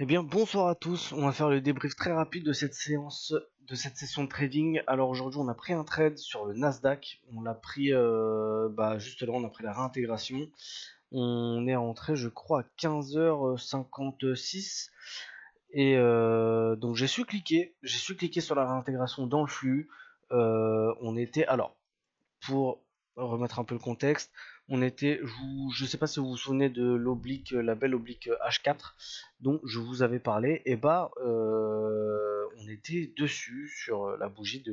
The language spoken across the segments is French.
Eh bien, bonsoir à tous. On va faire le débrief très rapide de cette session de trading. Alors aujourd'hui, on a pris un trade sur le Nasdaq. On l'a pris, juste là, on a pris la réintégration. On est rentré, je crois, à 15h56. Et donc j'ai su cliquer sur la réintégration dans le flux. On était, alors, pour remettre un peu le contexte, on était, je sais pas si vous vous souvenez de l'oblique, la belle oblique H4 dont je vous avais parlé, et on était dessus sur la bougie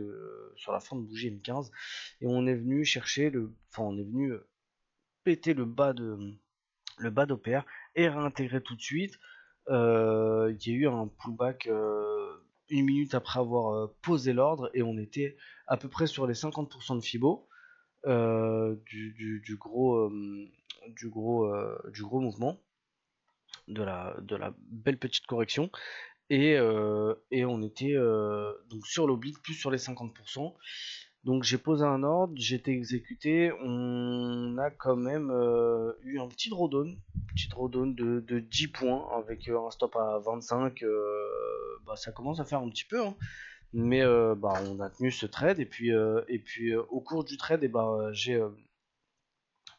sur la fin de bougie M15, et on est venu chercher on est venu péter le bas d'OPR et réintégrer tout de suite. Il y a eu un pullback une minute après avoir posé l'ordre, et on était à peu près sur les 50% de Fibo. Du gros mouvement, de la belle petite correction, et on était donc sur l'oblique plus sur les 50%. Donc j'ai posé un ordre, j'ai été exécuté, on a quand même eu un petit drawdown, de 10 points avec un stop à 25. Ça commence à faire un petit peu, hein. Mais on a tenu ce trade, et puis au cours du trade,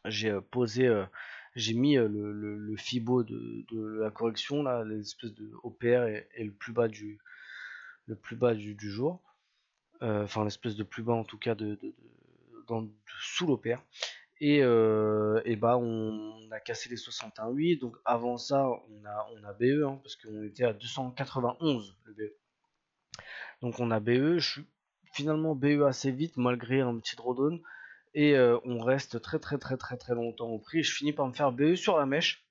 j'ai mis le Fibo de la correction là, l'espèce de OPR, et le plus bas du jour, enfin l'espèce de plus bas en tout cas sous l'OPR, on a cassé les 61,8. Donc avant ça, on a BE, hein, parce qu'on était à 291 le BE. Donc on a BE, je suis finalement BE assez vite malgré un petit drawdown, et on reste très très très très très longtemps au prix. Je finis par me faire BE sur la mèche,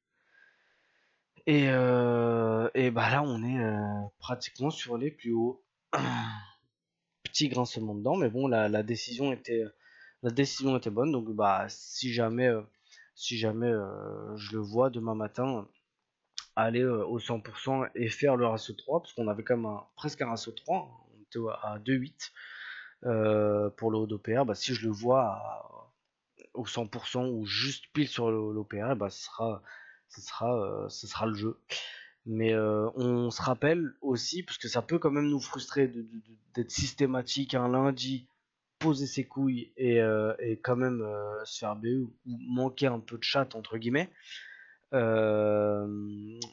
et là on est pratiquement sur les plus hauts. Petit grincement dedans, mais bon, la décision était bonne. Donc si jamais je le vois demain matin aller au 100% et faire le ratio 3, parce qu'on avait quand même presque un ratio 3, on était à 2,8 pour le haut d'OPR. Si je le vois au 100% ou juste pile sur l'OPR, ce sera le jeu. Mais on se rappelle aussi, parce que ça peut quand même nous frustrer d'être systématique un lundi, poser ses couilles, et quand même se faire BE ou manquer un peu de chat entre guillemets.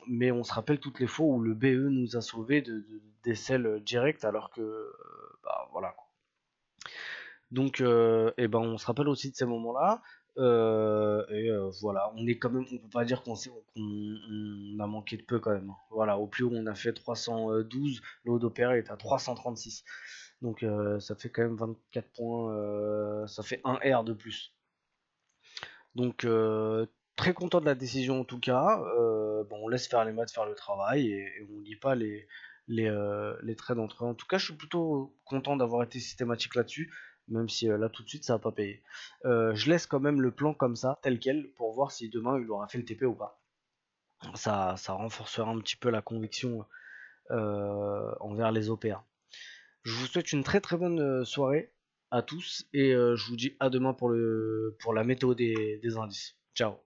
Mais on se rappelle toutes les fois où le BE nous a sauvé des selles directes, alors que voilà. Donc on se rappelle aussi de ces moments-là. Voilà, on est quand même, on peut pas dire qu'on a manqué de peu quand même. Voilà, au plus haut on a fait 312, le haut d'opéra est à 336. Donc ça fait quand même 24 points, ça fait un R de plus. Donc très content de la décision en tout cas. On laisse faire les maths, faire le travail, et on lit pas les traits d'entre eux. En tout cas, je suis plutôt content d'avoir été systématique là-dessus, même si là tout de suite ça va pas payer. Je laisse quand même le plan comme ça, tel quel, pour voir si demain il aura fait le TP ou pas. Ça renforcera un petit peu la conviction envers les OPA. Je vous souhaite une très très bonne soirée à tous, et je vous dis à demain pour la météo des indices. Ciao.